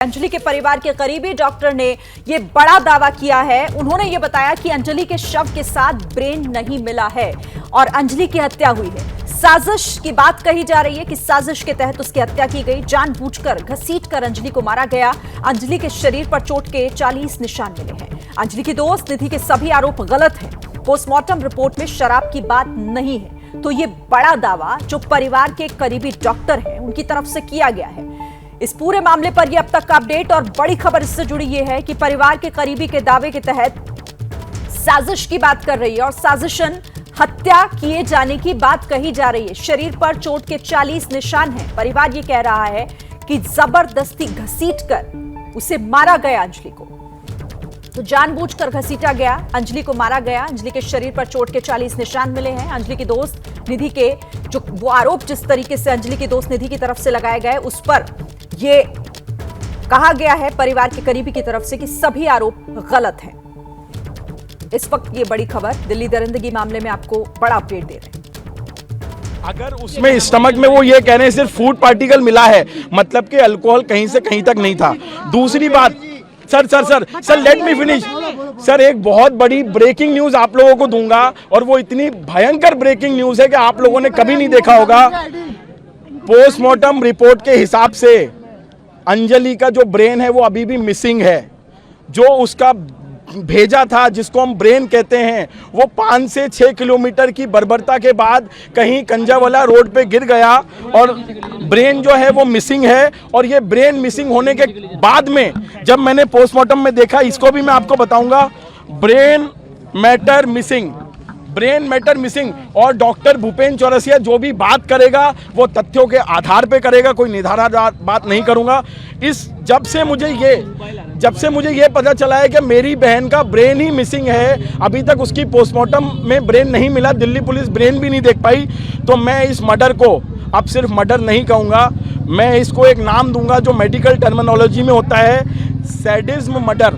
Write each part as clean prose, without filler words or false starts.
अंजलि के परिवार के करीबी डॉक्टर ने यह बड़ा दावा किया है। उन्होंने यह बताया कि अंजलि के शव के साथ ब्रेन नहीं मिला है और अंजलि की हत्या हुई है। साजिश की बात कही जा रही है कि साजिश के तहत उसकी हत्या की गई। जानबूझकर घसीटकर अंजलि को मारा गया। अंजलि के शरीर पर चोट के 40 निशान मिले हैं। अंजलि की दोस्त निधि के सभी आरोप गलत हैं। पोस्टमार्टम रिपोर्ट में शराब की बात नहीं है। तो ये बड़ा दावा जो परिवार के करीबी डॉक्टर हैं उनकी तरफ से किया गया है। इस पूरे मामले पर यह अब तक का अपडेट और बड़ी खबर इससे जुड़ी यह है कि परिवार के करीबी के दावे के तहत साजिश की बात कर रही है और साजिशन हत्या किए जाने की बात कही जा रही है। शरीर पर चोट के 40 निशान हैं। परिवार यह कह रहा है कि जबरदस्ती घसीटकर उसे मारा गया। अंजलि को तो जानबूझकर घसीटा गया, अंजलि को मारा गया। अंजलि के शरीर पर चोट के 40 निशान मिले हैं। अंजलि की दोस्त निधि के जो वो आरोप जिस तरीके से अंजलि की दोस्त निधि की तरफ से लगाए गए उस पर ये कहा गया है परिवार के करीबी की तरफ से कि सभी आरोप गलत हैं। इस वक्त ये बड़ी खबर दिल्ली दरिंदगी मामले में आपको बड़ा अपडेट दे रहे हैं। अगर उसमें स्टमक में वो ये कह रहे हैं सिर्फ फूड पार्टिकल मिला है, मतलब कि अल्कोहल कहीं से कहीं तक नहीं था। दूसरी बात sir let me finish sir. एक बहुत बड़ी ब्रेकिंग न्यूज आप लोगों को दूंगा और वो इतनी भयंकर ब्रेकिंग न्यूज है कि आप लोगों ने कभी नहीं देखा होगा। पोस्टमार्टम रिपोर्ट के हिसाब से अंजलि का जो ब्रेन है वो अभी भी मिसिंग है। जो उसका भेजा था जिसको हम ब्रेन कहते हैं वो 5 से 6 किलोमीटर की बर्बरता के बाद कहीं कंजावाला रोड पे गिर गया और ब्रेन जो है वो मिसिंग है। और ये ब्रेन मिसिंग होने के बाद में जब मैंने पोस्टमार्टम में देखा, इसको भी मैं आपको बताऊंगा, ब्रेन मैटर मिसिंग। और डॉक्टर भूपेन चौरसिया जो भी बात करेगा वो तथ्यों के आधार पे करेगा, कोई निधारादार बात नहीं करूंगा। जब से मुझे ये पता चला है कि मेरी बहन का ब्रेन ही मिसिंग है, अभी तक उसकी पोस्टमार्टम में ब्रेन नहीं मिला, दिल्ली पुलिस ब्रेन भी नहीं देख पाई, तो मैं इस मर्डर को अब सिर्फ मर्डर नहीं कहूँगा, मैं इसको एक नाम दूंगा जो मेडिकल टर्मिनोलॉजी में होता है, सैडिज्म मर्डर।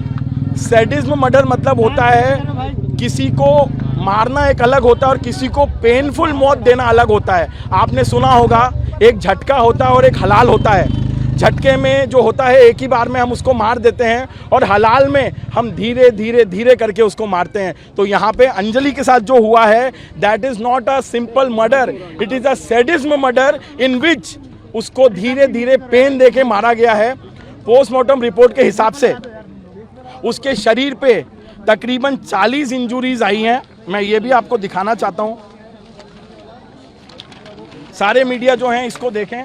सैडिज्म मर्डर मतलब होता है किसी को मारना एक अलग होता है और किसी को पेनफुल मौत देना अलग होता है। आपने सुना होगा एक झटका होता है और एक हलाल होता है। झटके में जो होता है एक ही बार में हम उसको मार देते हैं और हलाल में हम धीरे धीरे करके उसको मारते हैं। तो यहाँ पे अंजलि के साथ जो हुआ है that is not a simple murder, it is a sadism murder in which उसको धीरे धीरे पेन दे के मारा गया है। पोस्टमार्टम रिपोर्ट के हिसाब से उसके शरीर पे तकरीबन 40 इंजुरीज आई हैं। मैं ये भी आपको दिखाना चाहता हूँ, सारे मीडिया जो हैं इसको देखें।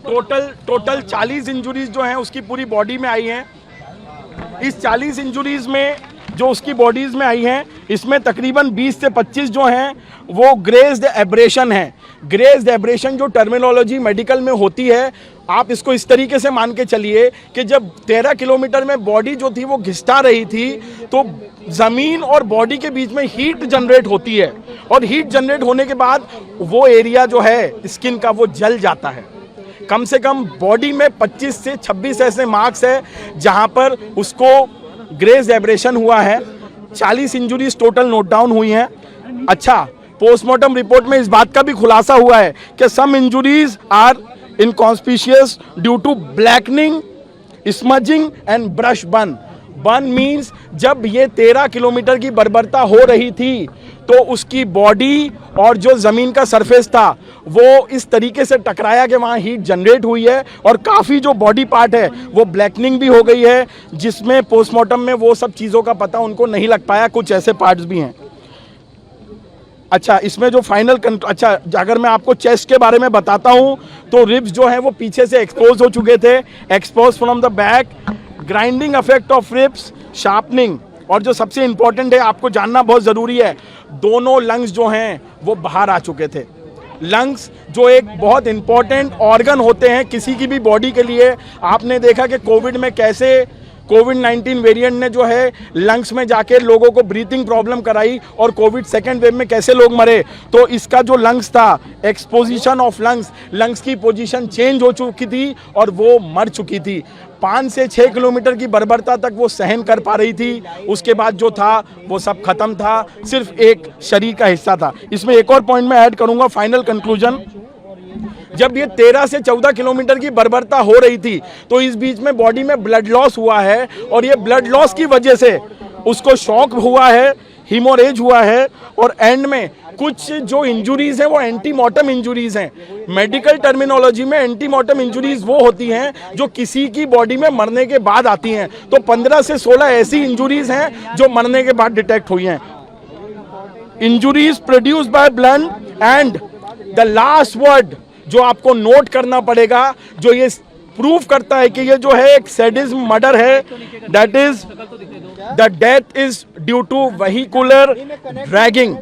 टोटल 40 इंजुरीज जो हैं उसकी पूरी बॉडी में आई हैं। इस 40 इंजुरीज में जो उसकी बॉडीज में आई हैं इसमें तकरीबन 20 से 25 जो हैं वो ग्रेज्ड एब्रेशन हैं। ग्रेज्ड एब्रेशन जो टर्मिनोलॉजी मेडिकल में होती है, आप इसको इस तरीके से मान के चलिए कि जब 13 किलोमीटर में बॉडी जो थी वो घिसटा रही थी तो ज़मीन और बॉडी के बीच में हीट जनरेट होती है और हीट जनरेट होने के बाद वो एरिया जो है स्किन का वो जल जाता है। कम से कम बॉडी में 25 से 26 ऐसे मार्क्स है जहां पर उसको ग्रेज एब्रेशन हुआ है। 40 इंजुरीज टोटल नोट डाउन हुई हैं। अच्छा, पोस्टमार्टम रिपोर्ट में इस बात का भी खुलासा हुआ है कि some injuries are inconspicuous due to blackening, smudging and brush burn. Burn means जब ये 13 किलोमीटर की बर्बरता हो रही थी तो उसकी बॉडी और जो ज़मीन का सरफेस था वो इस तरीके से टकराया कि वहाँ हीट जनरेट हुई है और काफ़ी जो बॉडी पार्ट है वो ब्लैकनिंग भी हो गई है, जिसमें पोस्टमार्टम में वो सब चीज़ों का पता उनको नहीं लग पाया। कुछ ऐसे पार्ट्स भी हैं। अच्छा, इसमें जो फाइनल अगर मैं आपको चेस्ट के बारे में बताता हूँ तो रिब्स जो हैं वो पीछे से एक्सपोज हो चुके थे, expose from the back, grinding effect of ribs, sharpening, और जो सबसे इंपॉर्टेंट है आपको जानना बहुत ज़रूरी है, दोनों लंग्स जो हैं वो बाहर आ चुके थे। लंग्स जो एक बहुत इंपॉर्टेंट ऑर्गन होते हैं किसी की भी बॉडी के लिए। आपने देखा कि कोविड में कैसे कोविड-19 वेरिएंट ने जो है लंग्स में जाके लोगों को ब्रीथिंग प्रॉब्लम कराई और कोविड सेकेंड वेव में कैसे लोग मरे। तो इसका जो लंग्स था, एक्सपोजिशन ऑफ लंग्स की पोजीशन चेंज हो चुकी थी और वो मर चुकी थी। 5 से 6 किलोमीटर की बर्बरता तक वो सहन कर पा रही थी, उसके बाद जो था वो सब खत्म था, सिर्फ एक शरीर का हिस्सा था। इसमें एक और पॉइंट मैं ऐड करूंगा, फाइनल कंक्लूजन। जब ये 13 से 14 किलोमीटर की बर्बरता हो रही थी तो इस बीच में बॉडी में ब्लड लॉस हुआ है और ये ब्लड लॉस की वजह से उसको शॉक हुआ है, हीमोरेज हुआ है और एंड में कुछ जो इंजुरीज हैं वो एंटीमॉर्टम इंजुरीज हैं। मेडिकल टर्मिनोलॉजी में एंटीमॉर्टम इंजुरीज वो होती हैं जो किसी की बॉडी में मरने के बाद आती हैं। तो 15 से 16 ऐसी इंजुरीज हैं जो मरने के बाद डिटेक्ट हुई हैं। Injuries produced by blood and the last word जो आपको नोट करना पड़ेगा, जो ये प्रूव करता है कि ये जो है एक सैडिज्म मर्डर है, that is the death is due to vehicular dragging.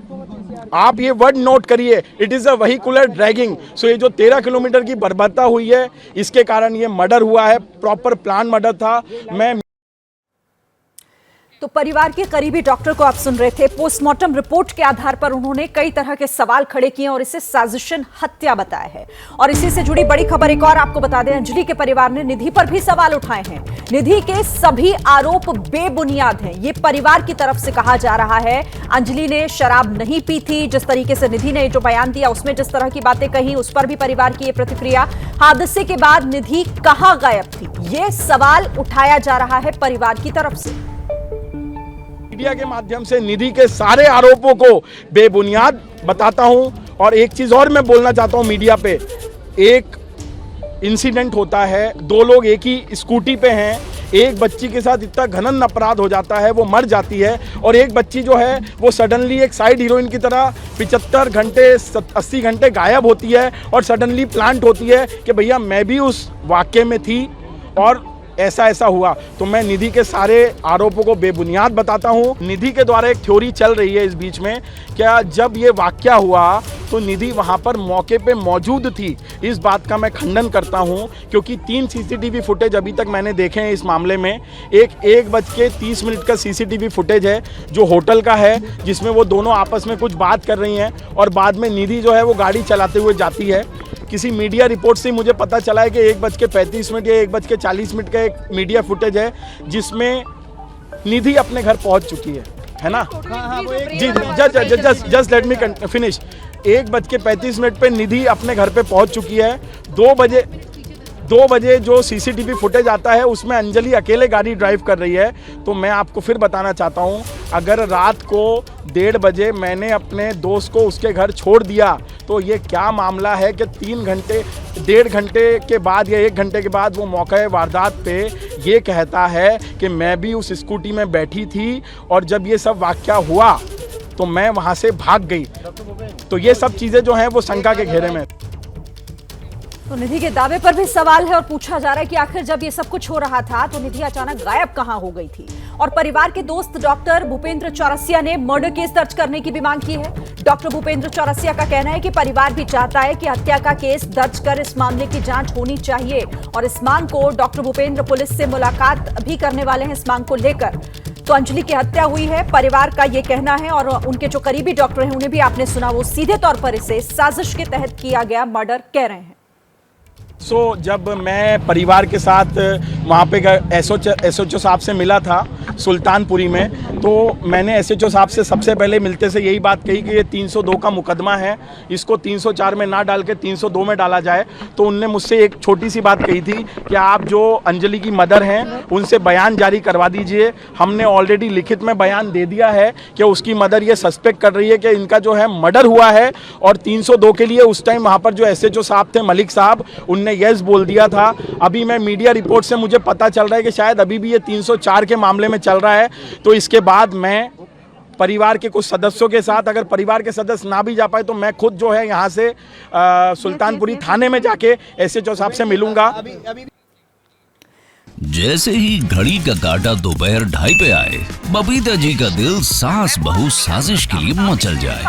आप ये वर्ड नोट करिए, it is a vehicular dragging. So ये जो 13 किलोमीटर की बर्बादी हुई है इसके कारण ये मर्डर हुआ है, प्रॉपर प्लान मर्डर था। मैं तो परिवार के करीबी डॉक्टर को आप सुन रहे थे। पोस्टमार्टम रिपोर्ट के आधार पर उन्होंने कई तरह के सवाल खड़े किए और इसे साजिशन हत्या बताया है। और इसी से जुड़ी बड़ी खबर एक और आपको बता दें, अंजलि के परिवार ने निधि पर भी सवाल उठाए हैं। निधि के सभी आरोप बेबुनियाद हैं, ये परिवार की तरफ से कहा जा रहा है। अंजलि ने शराब नहीं पी थी, जिस तरीके से निधि ने जो बयान दिया उसमें जिस तरह की बातें कही, उस पर भी परिवार की ये प्रतिक्रिया। हादसे के बाद निधि कहां गायब थी, ये सवाल उठाया जा रहा है परिवार की तरफ से। मीडिया के माध्यम से निधि के सारे आरोपों को बेबुनियाद बताता हूं। और एक चीज और मैं बोलना चाहता हूं मीडिया पे, एक इंसिडेंट होता है, दो लोग एक ही स्कूटी पे हैं, एक बच्ची के साथ इतना घनन अपराध हो जाता है, वो मर जाती है और एक बच्ची जो है वो सडनली एक साइड हीरोइन की तरह 75 घंटे 80 घंटे गायब होती है और सडनली प्लांट होती है कि भैया मैं भी उस वाक्य में थी और ऐसा हुआ। तो मैं निधि के सारे आरोपों को बेबुनियाद बताता हूं। निधि के द्वारा एक थ्योरी चल रही है इस बीच में, क्या जब ये वाकया हुआ तो निधि वहां पर मौके पे मौजूद थी। इस बात का मैं खंडन करता हूं क्योंकि 3 सीसीटीवी फुटेज अभी तक मैंने देखे हैं इस मामले में। एक 1:30 का सीसीटीवी फुटेज है जो होटल का है, जिसमें वो दोनों आपस में कुछ बात कर रही हैं और बाद में निधि जो है वो गाड़ी चलाते हुए जाती है। किसी मीडिया रिपोर्ट से मुझे पता चला है कि 1:35 या 1:40 का एक मीडिया फुटेज है जिसमें निधि अपने घर पहुंच चुकी है ना? जी, जस्ट लेट मी फिनिश। 1:35 पे निधि अपने घर पे पहुंच चुकी है। 2 बजे जो सीसीटीवी फुटेज आता है उसमें अंजलि अकेले गाड़ी ड्राइव कर रही है। तो मैं आपको फिर बताना चाहता हूं, अगर रात को 1:30 बजे मैंने अपने दोस्त को उसके घर छोड़ दिया तो ये क्या मामला है कि 1.5 घंटे के बाद या 1 घंटे के बाद वो मौके वारदात पे ये कहता है कि मैं भी उस स्कूटी में बैठी थी और जब ये सब वाकया हुआ तो मैं वहाँ से भाग गई। तो ये सब चीज़ें जो हैं वो शंका के घेरे में। तो निधि के दावे पर भी सवाल है और पूछा जा रहा है कि आखिर जब ये सब कुछ हो रहा था तो निधि अचानक गायब कहां हो गई थी। और परिवार के दोस्त डॉक्टर भूपेंद्र चौरसिया ने मर्डर केस दर्ज करने की भी मांग की है। डॉक्टर भूपेंद्र चौरसिया का कहना है कि परिवार भी चाहता है कि हत्या का केस दर्ज कर इस मामले की जांच होनी चाहिए और इस मांग को डॉक्टर भूपेंद्र पुलिस से मुलाकात भी करने वाले हैं। इस मांग को लेकर तो अंजलि की हत्या हुई है, परिवार का यह कहना है और उनके जो करीबी डॉक्टर हैं उन्हें भी आपने सुना, वो सीधे तौर पर इसे साजिश के तहत किया गया मर्डर कह रहे हैं। जब मैं परिवार के साथ वहाँ पे एसएचओ साहब से मिला था सुल्तानपुरी में, तो मैंने एसएचओ साहब से सबसे पहले मिलते से यही बात कही कि ये 302 का मुकदमा है, इसको 304 में ना डाल के 302 में डाला जाए। तो उनने मुझसे एक छोटी सी बात कही थी कि आप जो अंजलि की मदर हैं उनसे बयान जारी करवा दीजिए। हमने ऑलरेडी लिखित में बयान दे दिया है कि उसकी मदर ये सस्पेक्ट कर रही है कि इनका जो है मर्डर हुआ है और 302 के लिए उस टाइम वहाँ पर जो एसएचओ साहब थे मलिक साहब, उनने यस बोल दिया था। अभी मैं मीडिया रिपोर्ट से मुझे पता चल रहा है कि शायद अभी भी ये 304 के मामले में चल रहा है। तो इसके बाद मैं परिवार के कुछ सदस्यों के साथ, अगर परिवार के सदस्य ना भी जा पाए तो मैं खुद जो है यहाँ से सुल्तानपुरी थाने में जाके एसएचओ साहब से मिलूंगा। जैसे ही घड़ी का काटा दोपहर 2:30 पे आए, बबीता जी का दिल सास बहू साजिश के लिए मचल जाए।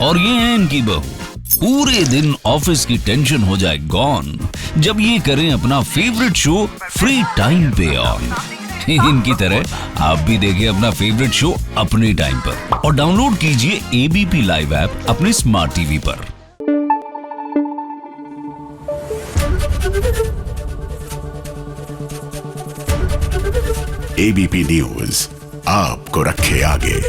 और ये है इनकी बहू, पूरे दिन ऑफिस की टेंशन हो जाए गॉन जब ये करें अपना फेवरेट शो फ्री टाइम पे ऑन। इनकी तरह आप भी देखें अपना फेवरेट शो अपने टाइम पर और डाउनलोड कीजिए एबीपी लाइव ऐप अपने स्मार्ट टीवी पर। एबीपी न्यूज आपको रखे आगे।